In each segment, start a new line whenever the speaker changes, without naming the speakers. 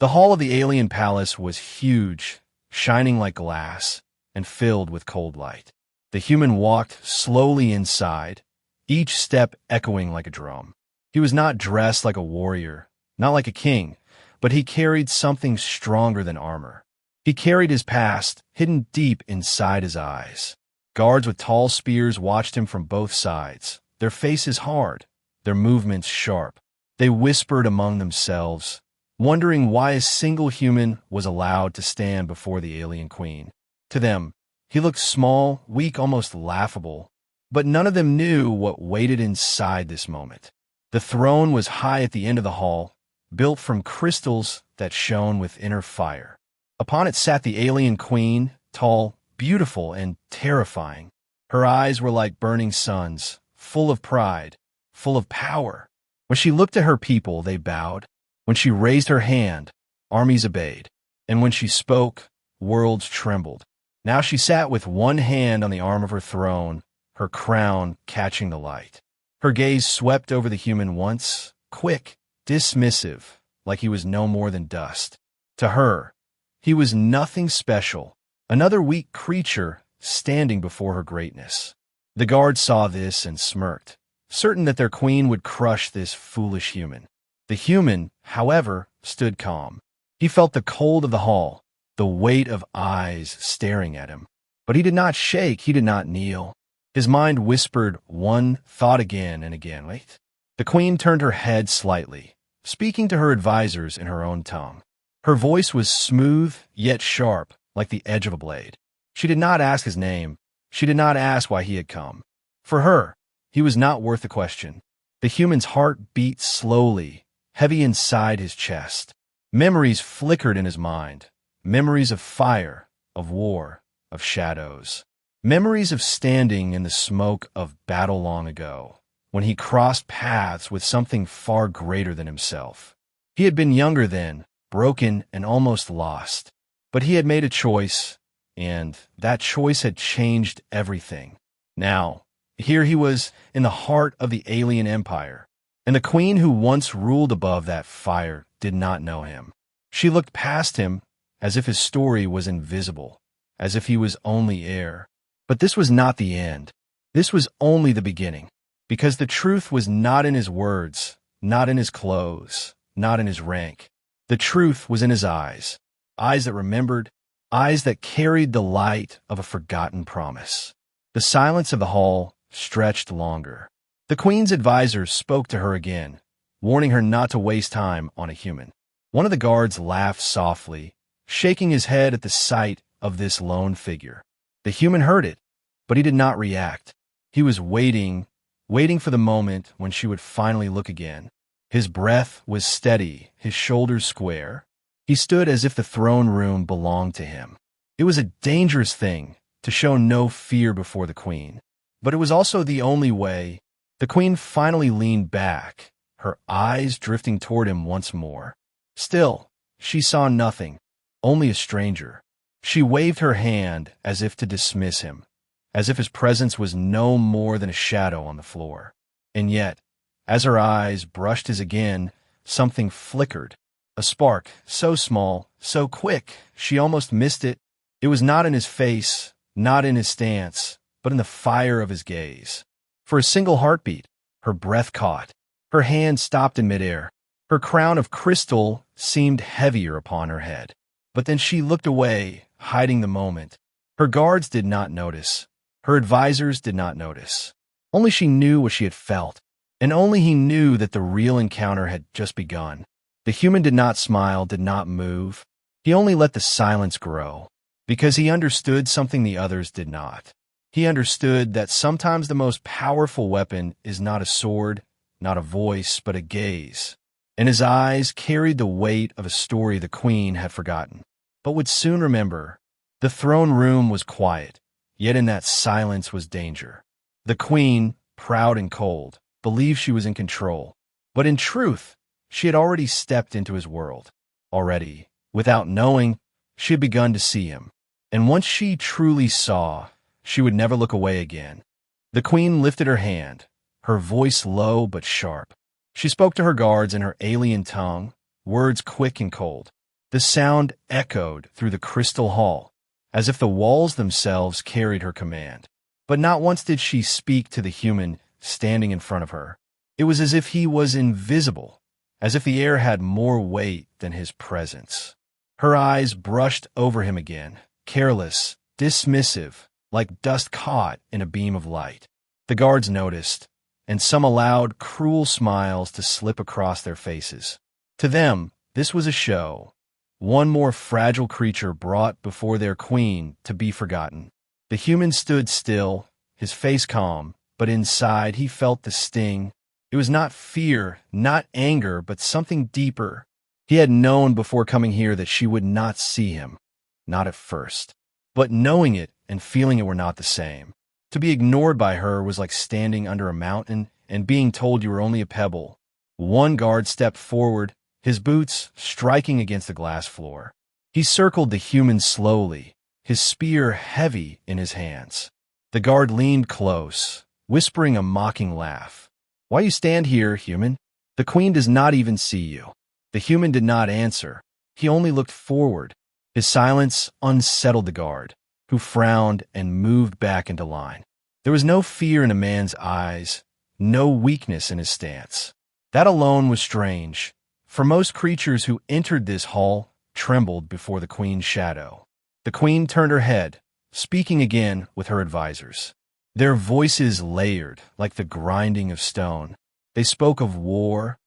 The hall of the alien palace was huge, shining like glass, and filled with cold light. The human walked slowly inside, each step echoing like a drum. He was not dressed like a warrior, not like a king, but he carried something stronger than armor. He carried his past, hidden deep inside his eyes. Guards with tall spears watched him from both sides, their faces hard, their movements sharp. They whispered among themselves, wondering why a single human was allowed to stand before the alien queen. To them, he looked small, weak, almost laughable, but none of them knew what waited inside this moment. The throne was high at the end of the hall, built from crystals that shone with inner fire. Upon it sat the alien queen, tall, beautiful, and terrifying. Her eyes were like burning suns, full of pride, full of power. When she looked at her people, they bowed. When she raised her hand, armies obeyed. And when she spoke, worlds trembled. Now she sat with one hand on the arm of her throne, her crown catching the light. Her gaze swept over the human once, quick, dismissive, like he was no more than dust. To her, he was nothing special, another weak creature standing before her greatness. The guards saw this and smirked, certain that their queen would crush this foolish human. The human, however, stood calm. He felt the cold of the hall, the weight of eyes staring at him. But he did not shake, he did not kneel. His mind whispered one thought again and again. Wait. The queen turned her head slightly, speaking to her advisors in her own tongue. Her voice was smooth, yet sharp, like the edge of a blade. She did not ask his name. She did not ask why he had come. For her, he was not worth the question. The human's heart beat slowly, heavy inside his chest. Memories flickered in his mind. Memories of fire, of war, of shadows. Memories of standing in the smoke of battle long ago, when he crossed paths with something far greater than himself. He had been younger then, broken and almost lost. But he had made a choice, and that choice had changed everything. Now, here he was in the heart of the alien empire, and the queen who once ruled above that fire did not know him. She looked past him as if his story was invisible, as if he was only air. But this was not the end. This was only the beginning, because the truth was not in his words, not in his clothes, not in his rank. The truth was in his eyes, eyes that remembered, eyes that carried the light of a forgotten promise. The silence of the hall stretched longer. The queen's advisors spoke to her again, warning her not to waste time on a human. One of the guards laughed softly, shaking his head at the sight of this lone figure. The human heard it, but he did not react. He was waiting for the moment when she would finally look again. His breath was steady, his shoulders square. He stood as if the throne room belonged to him. It was a dangerous thing to show no fear before the queen, but it was also the only way. The queen finally leaned back, her eyes drifting toward him once more. Still, she saw nothing, only a stranger. She waved her hand as if to dismiss him, as if his presence was no more than a shadow on the floor. And yet, as her eyes brushed his again, something flickered. A spark, so small, so quick, she almost missed it. It was not in his face, not in his stance, but in the fire of his gaze. For a single heartbeat, her breath caught. Her hand stopped in midair. Her crown of crystal seemed heavier upon her head. But then she looked away, hiding the moment. Her guards did not notice. Her advisors did not notice. Only she knew what she had felt, and only he knew that the real encounter had just begun. The human did not smile, did not move. He only let the silence grow, because he understood something the others did not. He understood that sometimes the most powerful weapon is not a sword, not a voice, but a gaze. And his eyes carried the weight of a story the queen had forgotten, but would soon remember. The throne room was quiet, yet in that silence was danger. The queen, proud and cold, believed she was in control, but in truth, she had already stepped into his world. Already, without knowing, she had begun to see him. And once she truly saw, she would never look away again. The queen lifted her hand, her voice low but sharp. She spoke to her guards in her alien tongue, words quick and cold. The sound echoed through the crystal hall, as if the walls themselves carried her command. But not once did she speak to the human standing in front of her. It was as if he was invisible, as if the air had more weight than his presence. Her eyes brushed over him again, careless, dismissive, like dust caught in a beam of light. The guards noticed, and some allowed cruel smiles to slip across their faces. To them, this was a show, one more fragile creature brought before their queen to be forgotten. The human stood still, his face calm, but inside he felt the sting. It was not fear, not anger, but something deeper. He had known before coming here that she would not see him, not at first. But knowing it and feeling it were not the same. To be ignored by her was like standing under a mountain and being told you were only a pebble. One guard stepped forward, his boots striking against the glass floor. He circled the human slowly, his spear heavy in his hands. The guard leaned close, whispering a mocking laugh. "Why you stand here, human? The queen does not even see you." The human did not answer. He only looked forward. His silence unsettled the guard, who frowned and moved back into line. There was no fear in a man's eyes, no weakness in his stance. That alone was strange, for most creatures who entered this hall trembled before the queen's shadow. The queen turned her head, speaking again with her advisors. Their voices layered like the grinding of stone. They spoke of war,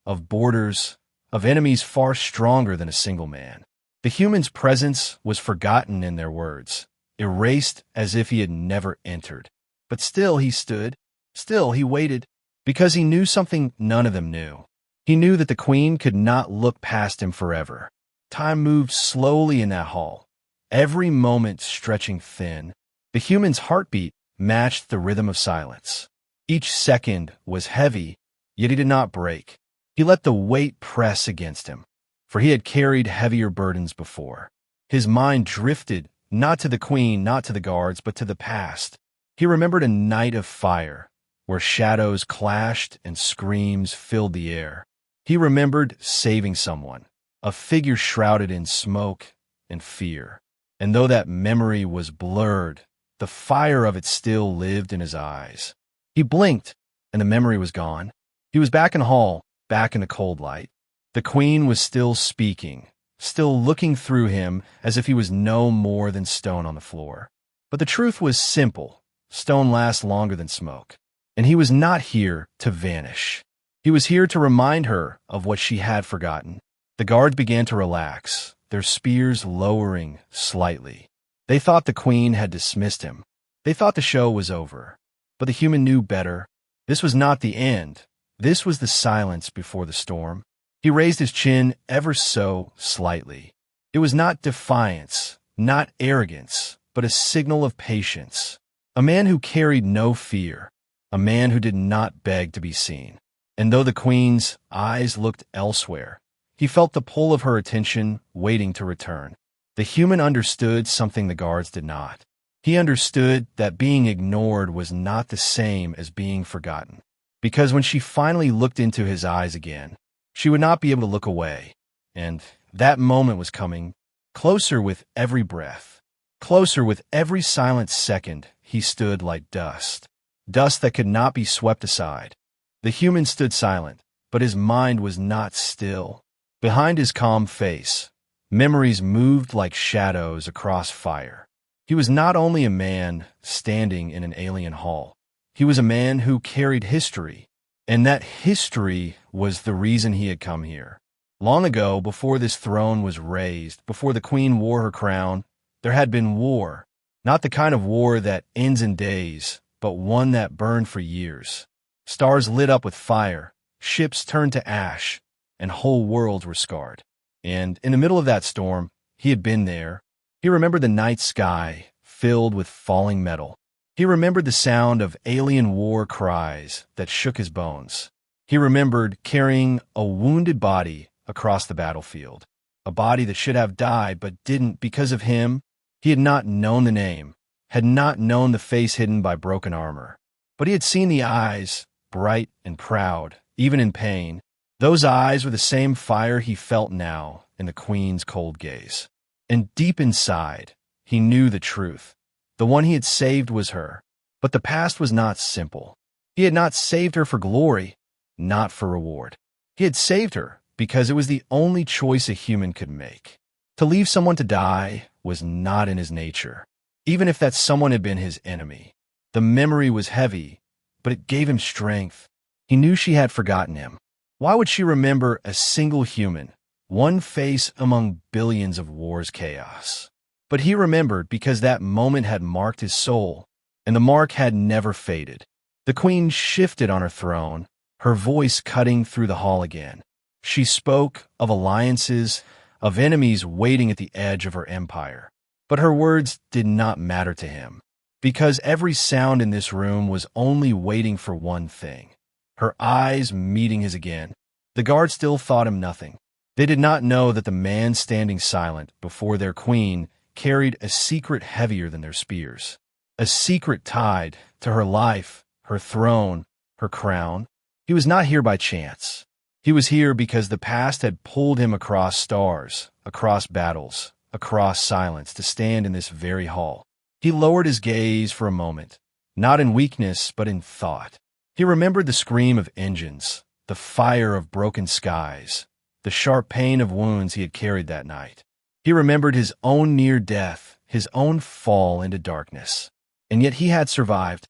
of borders, of enemies far stronger than a single man. The human's presence was forgotten in their words, erased as if he had never entered. But still he stood, still he waited, because he knew something none of them knew. He knew that the queen could not look past him forever. Time moved slowly in that hall, every moment stretching thin. The human's heartbeat matched the rhythm of silence. Each second was heavy, yet he did not break. He let the weight press against him, for he had carried heavier burdens before. His mind drifted, not to the queen, not to the guards, but to the past. He remembered a night of fire, where shadows clashed and screams filled the air. He remembered saving someone, a figure shrouded in smoke and fear. And though that memory was blurred, the fire of it still lived in his eyes. He blinked, and the memory was gone. He was back in the hall, back in the cold light. The queen was still speaking, still looking through him as if he was no more than stone on the floor. But the truth was simple. Stone lasts longer than smoke. And he was not here to vanish. He was here to remind her of what she had forgotten. The guards began to relax, their spears lowering slightly. They thought the queen had dismissed him. They thought the show was over. But the human knew better. This was not the end. This was the silence before the storm. He raised his chin ever so slightly. It was not defiance, not arrogance, but a signal of patience. A man who carried no fear. A man who did not beg to be seen. And though the queen's eyes looked elsewhere, he felt the pull of her attention waiting to return. The human understood something the guards did not. He understood that being ignored was not the same as being forgotten. Because when she finally looked into his eyes again, she would not be able to look away. And that moment was coming, closer with every breath. Closer with every silent second, he stood like dust. Dust that could not be swept aside. The human stood silent, but his mind was not still. Behind his calm face, memories moved like shadows across fire. He was not only a man standing in an alien hall. He was a man who carried history, and that history was the reason he had come here. Long ago, before this throne was raised, before the queen wore her crown, there had been war. Not the kind of war that ends in days, but one that burned for years. Stars lit up with fire, ships turned to ash, and whole worlds were scarred. And in the middle of that storm, he had been there. He remembered the night sky filled with falling metal. He remembered the sound of alien war cries that shook his bones. He remembered carrying a wounded body across the battlefield, a body that should have died but didn't because of him. He had not known the name, had not known the face hidden by broken armor, but he had seen the eyes, bright and proud, even in pain. Those eyes were the same fire he felt now, in the queen's cold gaze. And deep inside, he knew the truth. The one he had saved was her. But the past was not simple. He had not saved her for glory, not for reward. He had saved her because it was the only choice a human could make. To leave someone to die was not in his nature, even if that someone had been his enemy. The memory was heavy, but it gave him strength. He knew she had forgotten him. Why would she remember a single human, one face among billions of war's chaos? But he remembered because that moment had marked his soul, and the mark had never faded. The queen shifted on her throne, her voice cutting through the hall again. She spoke of alliances, of enemies waiting at the edge of her empire. But her words did not matter to him, because every sound in this room was only waiting for one thing: her eyes meeting his again. The guards still thought him nothing. They did not know that the man standing silent before their queen carried a secret heavier than their spears, a secret tied to her life, her throne, her crown. He was not here by chance. He was here because the past had pulled him across stars, across battles, across silence to stand in this very hall. He lowered his gaze for a moment, not in weakness but in thought. He remembered the scream of engines, the fire of broken skies, the sharp pain of wounds he had carried that night. He remembered his own near death, his own fall into darkness. And yet he had survived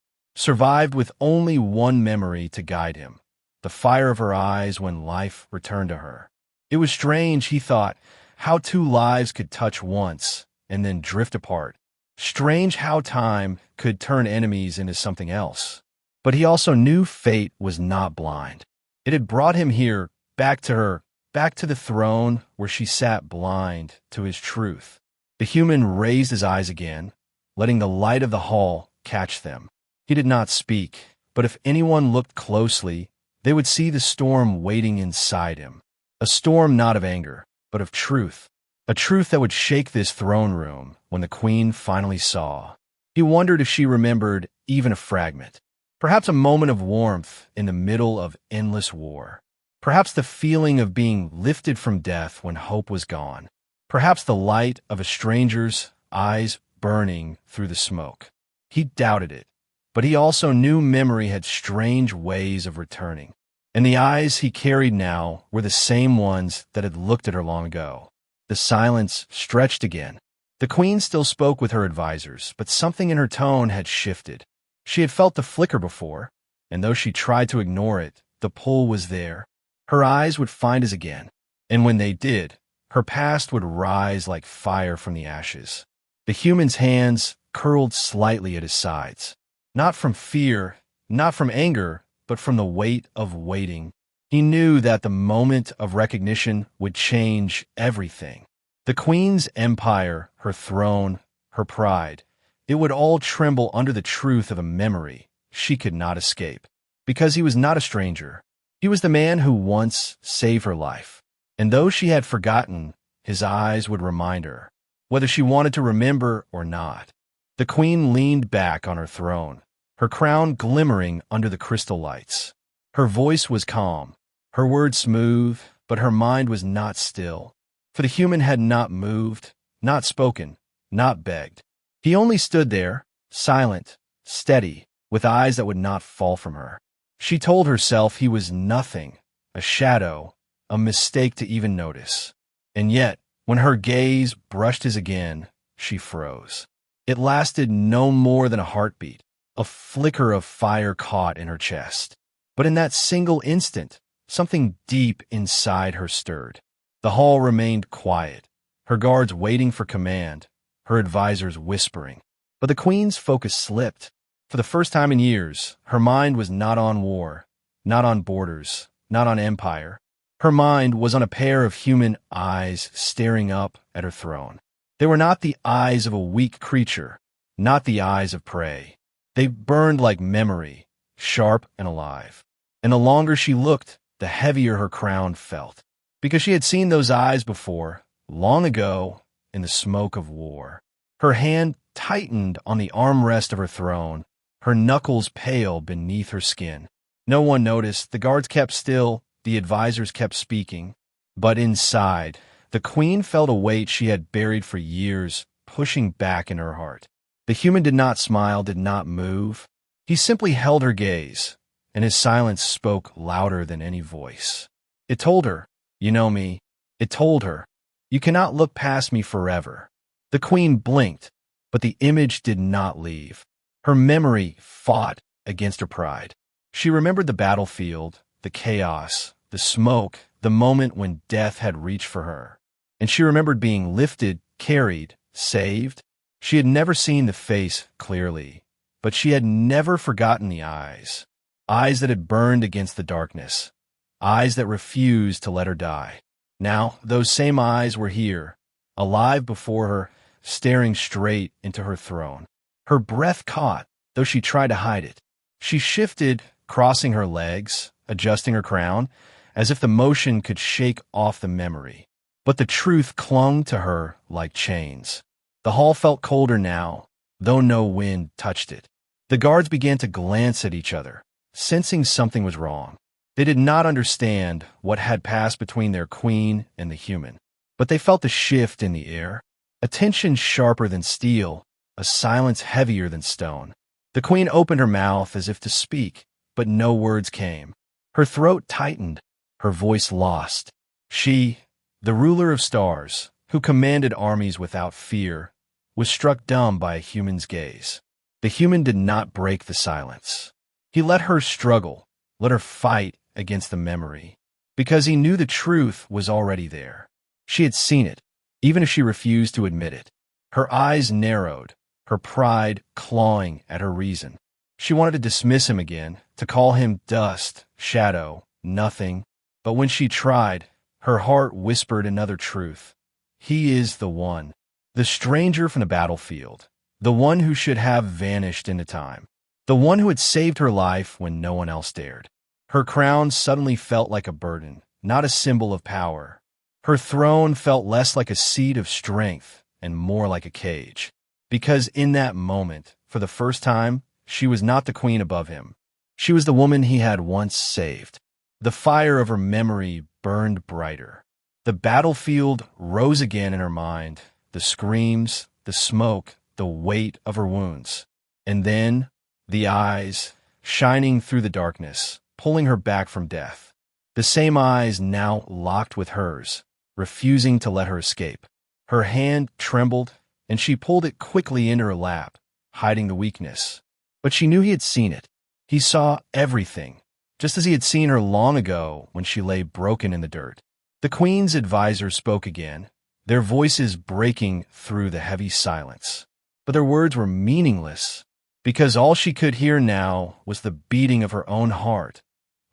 with only one memory to guide him: the fire of her eyes when life returned to her. It was strange, he thought, how two lives could touch once and then drift apart. Strange how time could turn enemies into something else. But he also knew fate was not blind. It had brought him here, back to her, back to the throne where she sat blind to his truth. The human raised his eyes again, letting the light of the hall catch them. He did not speak, but if anyone looked closely, they would see the storm waiting inside him. A storm not of anger, but of truth. A truth that would shake this throne room when the queen finally saw. He wondered if she remembered even a fragment. Perhaps a moment of warmth in the middle of endless war. Perhaps the feeling of being lifted from death when hope was gone. Perhaps the light of a stranger's eyes burning through the smoke. He doubted it, but he also knew memory had strange ways of returning. And the eyes he carried now were the same ones that had looked at her long ago. The silence stretched again. The queen still spoke with her advisors, but something in her tone had shifted. She had felt the flicker before, and though she tried to ignore it, the pull was there. Her eyes would find his again, and when they did, her past would rise like fire from the ashes. The human's hands curled slightly at his sides, not from fear, not from anger, but from the weight of waiting. He knew that the moment of recognition would change everything. The queen's empire, her throne, her pride, it would all tremble under the truth of a memory she could not escape. Because he was not a stranger. He was the man who once saved her life. And though she had forgotten, his eyes would remind her, whether she wanted to remember or not. The queen leaned back on her throne, her crown glimmering under the crystal lights. Her voice was calm, her words smooth, but her mind was not still. For the human had not moved, not spoken, not begged. He only stood there, silent, steady, with eyes that would not fall from her. She told herself he was nothing, a shadow, a mistake to even notice. And yet, when her gaze brushed his again, she froze. It lasted no more than a heartbeat, a flicker of fire caught in her chest. But in that single instant, something deep inside her stirred. The hall remained quiet, her guards waiting for command, her advisors whispering. But the queen's focus slipped. For the first time in years, her mind was not on war, not on borders, not on empire. Her mind was on a pair of human eyes staring up at her throne. They were not the eyes of a weak creature, not the eyes of prey. They burned like memory, sharp and alive. And the longer she looked, the heavier her crown felt. Because she had seen those eyes before, long ago, in the smoke of war. Her hand tightened on the armrest of her throne, her knuckles pale beneath her skin. No one noticed. The guards kept still, the advisors kept speaking. But inside, The queen felt a weight she had buried for years, pushing back in her heart. The human did not smile, did not move. He simply held her gaze, and his silence spoke louder than any voice. It told her, "You know me." It told her, "You cannot look past me forever." The queen blinked, but the image did not leave. Her memory fought against her pride. She remembered the battlefield, the chaos, the smoke, the moment when death had reached for her. And she remembered being lifted, carried, saved. She had never seen the face clearly, but she had never forgotten the eyes. Eyes that had burned against the darkness. Eyes that refused to let her die. Now, those same eyes were here, alive before her, staring straight into her throne. Her breath caught, though she tried to hide it. She shifted, crossing her legs, adjusting her crown, as if the motion could shake off the memory. But the truth clung to her like chains. The hall felt colder now, though no wind touched it. The guards began to glance at each other, sensing something was wrong. They did not understand what had passed between their queen and the human, but they felt the shift in the air, a tension sharper than steel, a silence heavier than stone. The queen opened her mouth as if to speak, but no words came. Her throat tightened, her voice lost. She, the ruler of stars, who commanded armies without fear, was struck dumb by a human's gaze. The human did not break the silence. He let her struggle, let her fight against the memory, because he knew the truth was already there. She had seen it, even if she refused to admit it. Her eyes narrowed, her pride clawing at her reason. She wanted to dismiss him again, to call him dust, shadow, nothing. But when she tried, her heart whispered another truth. He is the one, the stranger from the battlefield, the one who should have vanished into time, the one who had saved her life when no one else dared. Her crown suddenly felt like a burden, not a symbol of power. Her throne felt less like a seat of strength and more like a cage. Because in that moment, for the first time, she was not the queen above him. She was the woman he had once saved. The fire of her memory burned brighter. The battlefield rose again in her mind, the screams, the smoke, the weight of her wounds. And then, the eyes, shining through the darkness, pulling her back from death. The same eyes now locked with hers, refusing to let her escape. Her hand trembled, and she pulled it quickly into her lap, hiding the weakness. But she knew he had seen it. He saw everything, just as he had seen her long ago when she lay broken in the dirt. The queen's advisors spoke again, their voices breaking through the heavy silence. But their words were meaningless, because all she could hear now was the beating of her own heart,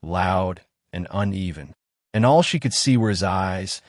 loud and uneven. And all she could see were his eyes,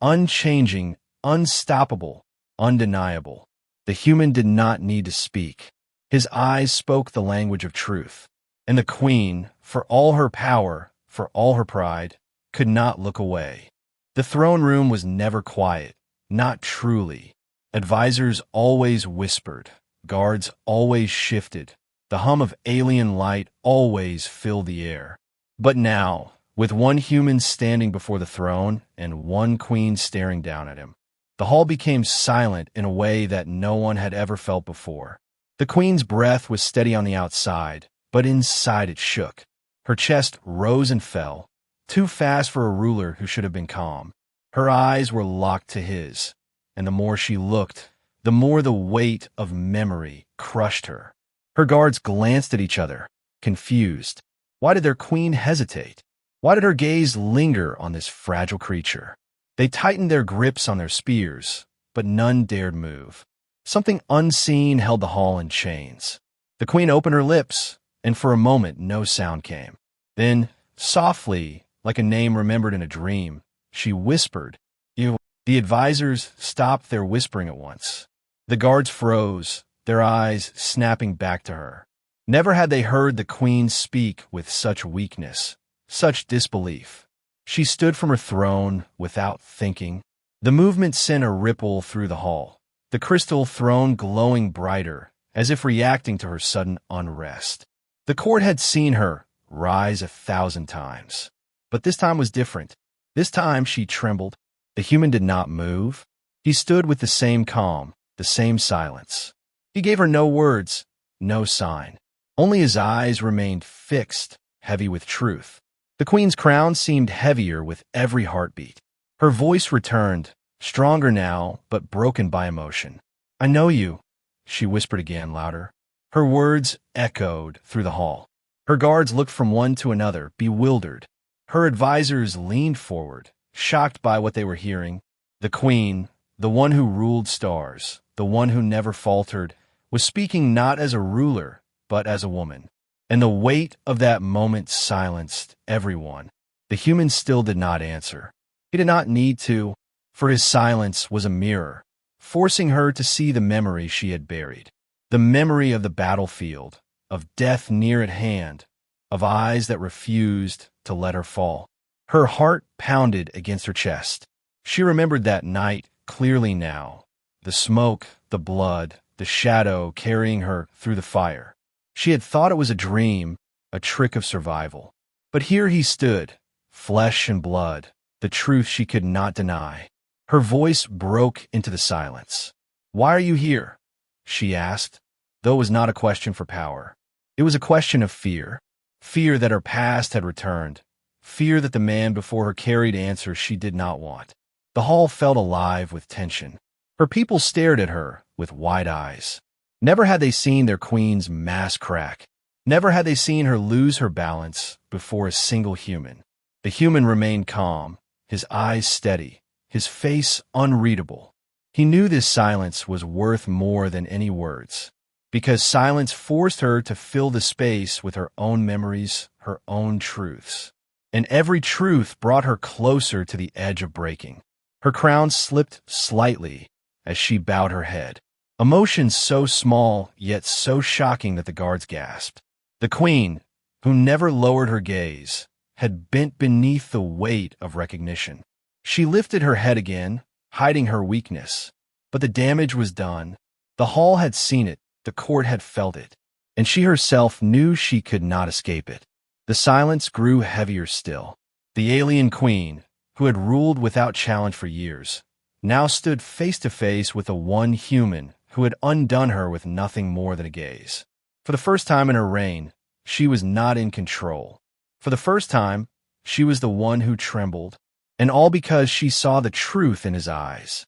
unchanging, unstoppable, undeniable. The human did not need to speak. His eyes spoke the language of truth. And the queen, for all her power, for all her pride, could not look away. The throne room was never quiet, not truly. Advisors always whispered, guards always shifted, the hum of alien light always filled the air. But now, with one human standing before the throne and one queen staring down at him, the hall became silent in a way that no one had ever felt before. The queen's breath was steady on the outside, but inside it shook. Her chest rose and fell, too fast for a ruler who should have been calm. Her eyes were locked to his, and the more she looked, the more the weight of memory crushed her. Her guards glanced at each other, confused. Why did their queen hesitate? Why did her gaze linger on this fragile creature? They tightened their grips on their spears, but none dared move. Something unseen held the hall in chains. The queen opened her lips, and for a moment no sound came. Then, softly, like a name remembered in a dream, she whispered, "You." The advisors stopped their whispering at once. The guards froze, their eyes snapping back to her. Never had they heard the queen speak with such weakness, such disbelief. She stood from her throne without thinking. The movement sent a ripple through the hall, the crystal throne glowing brighter, as if reacting to her sudden unrest. The court had seen her rise 1,000 times. But this time was different. This time she trembled. The human did not move. He stood with the same calm, the same silence. He gave her no words, no sign. Only his eyes remained fixed, heavy with truth. The queen's crown seemed heavier with every heartbeat. Her voice returned, stronger now, but broken by emotion. "I know you," she whispered again, louder. Her words echoed through the hall. Her guards looked from one to another, bewildered. Her advisors leaned forward, shocked by what they were hearing. The queen, the one who ruled stars, the one who never faltered, was speaking not as a ruler, but as a woman. And the weight of that moment silenced everyone. The human still did not answer. He did not need to, for his silence was a mirror, forcing her to see the memory she had buried. The memory of the battlefield, of death near at hand, of eyes that refused to let her fall. Her heart pounded against her chest. She remembered that night clearly now, the smoke, the blood, the shadow carrying her through the fire. She had thought it was a dream, a trick of survival. But here he stood, flesh and blood, the truth she could not deny. Her voice broke into the silence. "Why are you here?" she asked, though it was not a question for power. It was a question of fear. Fear that her past had returned. Fear that the man before her carried answers she did not want. The hall felt alive with tension. Her people stared at her with wide eyes. Never had they seen their queen's mass crack. Never had they seen her lose her balance before a single human. The human remained calm, his eyes steady, his face unreadable. He knew this silence was worth more than any words, because silence forced her to fill the space with her own memories, her own truths. And every truth brought her closer to the edge of breaking. Her crown slipped slightly as she bowed her head. Emotions so small, yet so shocking that the guards gasped. The queen, who never lowered her gaze, had bent beneath the weight of recognition. She lifted her head again, hiding her weakness. But the damage was done. The hall had seen it, the court had felt it, and she herself knew she could not escape it. The silence grew heavier still. The alien queen, who had ruled without challenge for years, now stood face to face with a one human who had undone her with nothing more than a gaze. For the first time in her reign, she was not in control. For the first time, she was the one who trembled, and all because she saw the truth in his eyes.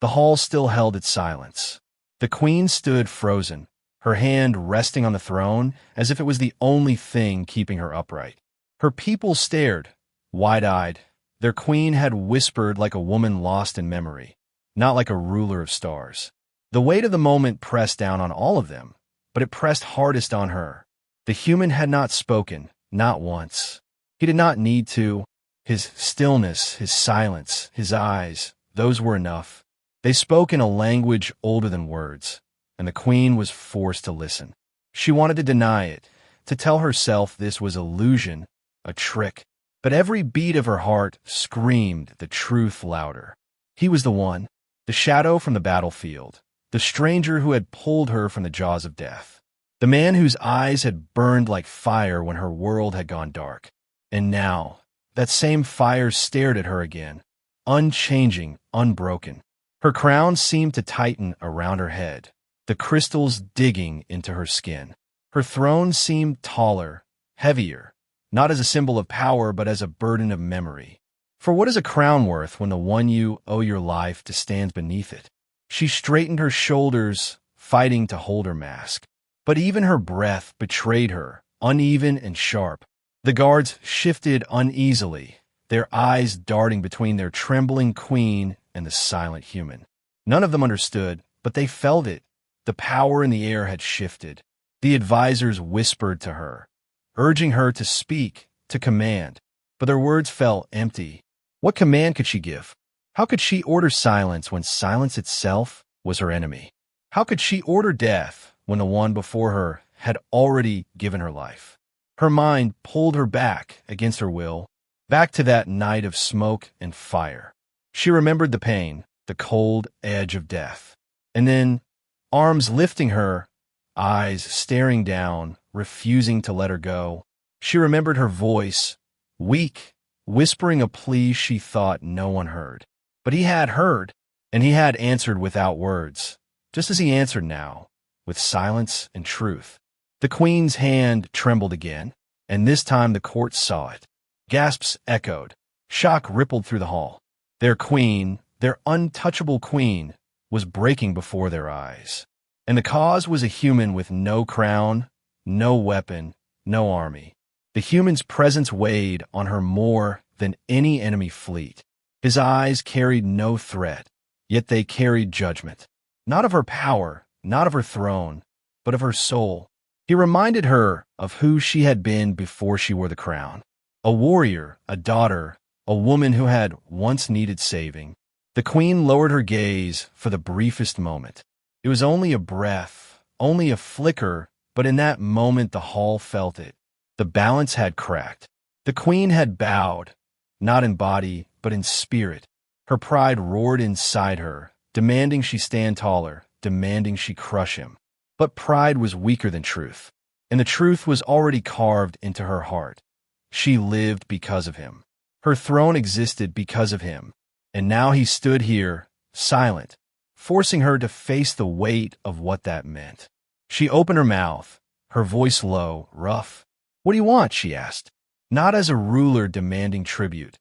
The hall still held its silence. The queen stood frozen, her hand resting on the throne as if it was the only thing keeping her upright. Her people stared, wide-eyed. Their queen had whispered like a woman lost in memory, not like a ruler of stars. The weight of the moment pressed down on all of them, but it pressed hardest on her. The human had not spoken, not once. He did not need to. His stillness, his silence, his eyes, those were enough. They spoke in a language older than words, and the queen was forced to listen. She wanted to deny it, to tell herself this was illusion, a trick, but every beat of her heart screamed the truth louder. He was the one, the shadow from the battlefield, the stranger who had pulled her from the jaws of death, the man whose eyes had burned like fire when her world had gone dark. And now, that same fire stared at her again, unchanging, unbroken. Her crown seemed to tighten around her head, the crystals digging into her skin. Her throne seemed taller, heavier, not as a symbol of power but as a burden of memory. For what is a crown worth when the one you owe your life to stands beneath it? She straightened her shoulders, fighting to hold her mask. But even her breath betrayed her, uneven and sharp. The guards shifted uneasily, their eyes darting between their trembling queen and the silent human. None of them understood, but they felt it. The power in the air had shifted. The advisors whispered to her, urging her to speak, to command. But their words fell empty. What command could she give? How could she order silence when silence itself was her enemy? How could she order death when the one before her had already given her life? Her mind pulled her back against her will, back to that night of smoke and fire. She remembered the pain, the cold edge of death. And then, arms lifting her, eyes staring down, refusing to let her go. She remembered her voice, weak, whispering a plea she thought no one heard. But he had heard, and he had answered without words, just as he answered now, with silence and truth. The queen's hand trembled again, and this time the court saw it. Gasps echoed. Shock rippled through the hall. Their queen, their untouchable queen, was breaking before their eyes. And the cause was a human with no crown, no weapon, no army. The human's presence weighed on her more than any enemy fleet. His eyes carried no threat, yet they carried judgment. Not of her power, not of her throne, but of her soul. He reminded her of who she had been before she wore the crown. A warrior, a daughter, a woman who had once needed saving. The queen lowered her gaze for the briefest moment. It was only a breath, only a flicker, but in that moment the hall felt it. The balance had cracked. The queen had bowed, not in body, but in spirit. Her pride roared inside her, demanding she stand taller, demanding she crush him. But pride was weaker than truth, and the truth was already carved into her heart. She lived because of him. Her throne existed because of him, and now he stood here, silent, forcing her to face the weight of what that meant. She opened her mouth, her voice low, rough. "What do you want?" she asked. Not as a ruler demanding tribute,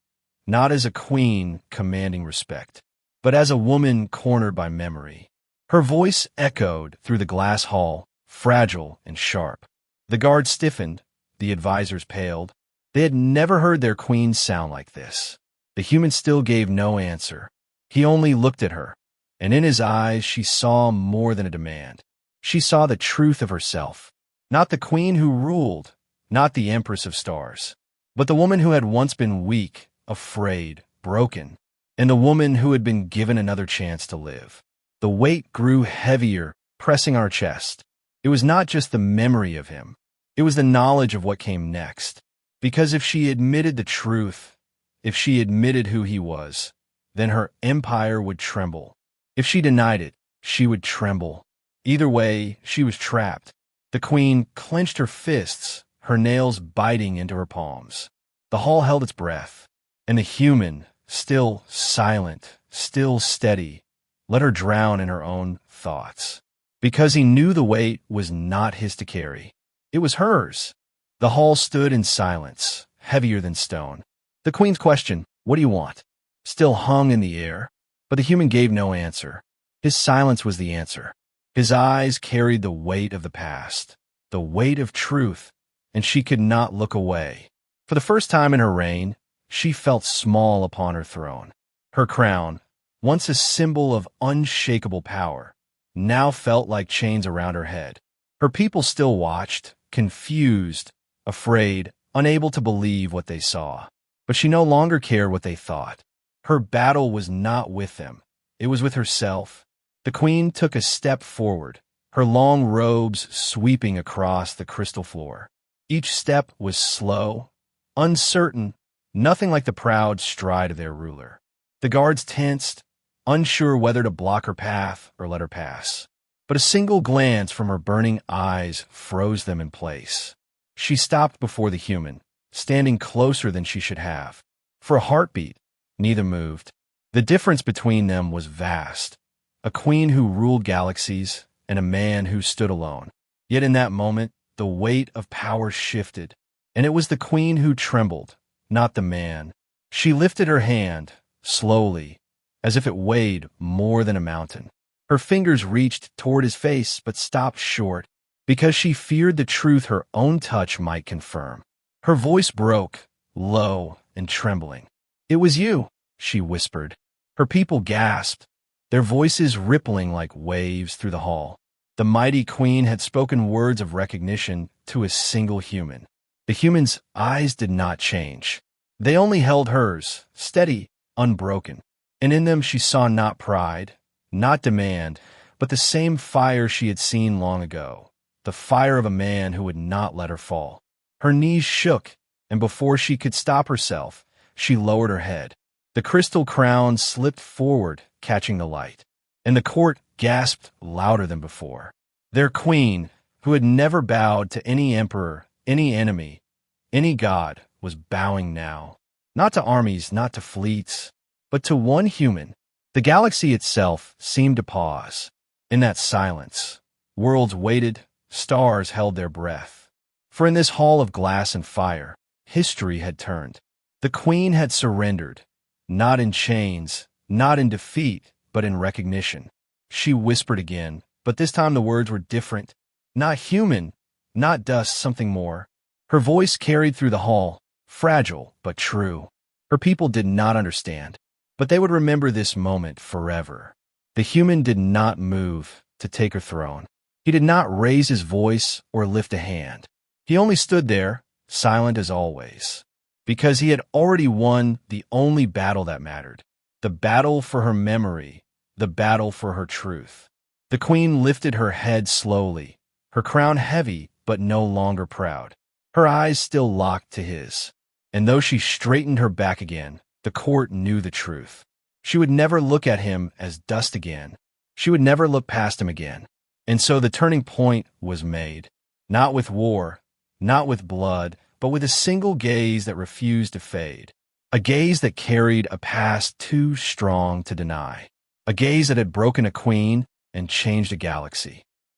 not as a queen commanding respect, but as a woman cornered by memory. Her voice echoed through the glass hall, fragile and sharp. The guards stiffened, the advisors paled. They had never heard their queen sound like this. The human still gave no answer. He only looked at her, and in his eyes she saw more than a demand. She saw the truth of herself, not the queen who ruled, not the empress of stars, but the woman who had once been weak, afraid, broken, and the woman who had been given another chance to live. The weight grew heavier, pressing our chest. It was not just the memory of him. It was the knowledge of what came next. Because if she admitted the truth, if she admitted who he was, then her empire would tremble. If she denied it, she would tremble. Either way, she was trapped. The queen clenched her fists, her nails biting into her palms. The hall held its breath, and the human, still silent, still steady, let her drown in her own thoughts. Because he knew the weight was not his to carry. It was hers. The hall stood in silence, heavier than stone. The queen's question, "What do you want?" still hung in the air, but the human gave no answer. His silence was the answer. His eyes carried the weight of the past, the weight of truth, and she could not look away. For the first time in her reign, she felt small upon her throne. Her crown, once a symbol of unshakable power, now felt like chains around her head. Her people still watched, confused, afraid, unable to believe what they saw. But she no longer cared what they thought. Her battle was not with them. It was with herself. The queen took a step forward, her long robes sweeping across the crystal floor. Each step was slow, uncertain, nothing like the proud stride of their ruler. The guards tensed, unsure whether to block her path or let her pass. But a single glance from her burning eyes froze them in place. She stopped before the human, standing closer than she should have. For a heartbeat, neither moved. The difference between them was vast. A queen who ruled galaxies and a man who stood alone. Yet in that moment, the weight of power shifted, and it was the queen who trembled, not the man. She lifted her hand, slowly, as if it weighed more than a mountain. Her fingers reached toward his face but stopped short, because she feared the truth her own touch might confirm. Her voice broke, low and trembling. "It was you," she whispered. Her people gasped, their voices rippling like waves through the hall. The mighty queen had spoken words of recognition to a single human. The human's eyes did not change. They only held hers, steady, unbroken. And in them she saw not pride, not demand, but the same fire she had seen long ago. The fire of a man who would not let her fall. Her knees shook, and before she could stop herself, she lowered her head. The crystal crown slipped forward, catching the light, and the court gasped louder than before. Their queen, who had never bowed to any emperor, any enemy, any god, was bowing now. Not to armies, not to fleets, But to one human, the galaxy itself seemed to pause. In that silence, worlds waited, stars held their breath. For in this hall of glass and fire, history had turned. The queen had surrendered, not in chains, not in defeat, but in recognition. She whispered again, but this time the words were different. Not human, not dust, something more. Her voice carried through the hall, fragile but true. Her people did not understand, but they would remember this moment forever. The human did not move to take her throne. He did not raise his voice or lift a hand. He only stood there, silent as always, because he had already won the only battle that mattered, the battle for her memory, the battle for her truth. The queen lifted her head slowly, her crown heavy but no longer proud, her eyes still locked to his. And though she straightened her back again, the court knew the truth. She would never look at him as dust again. She would never look past him again. And so the turning point was made, not with war, not with blood, but with a single gaze that refused to fade, a gaze that carried a past too strong to deny, a gaze that had broken a queen and changed a galaxy.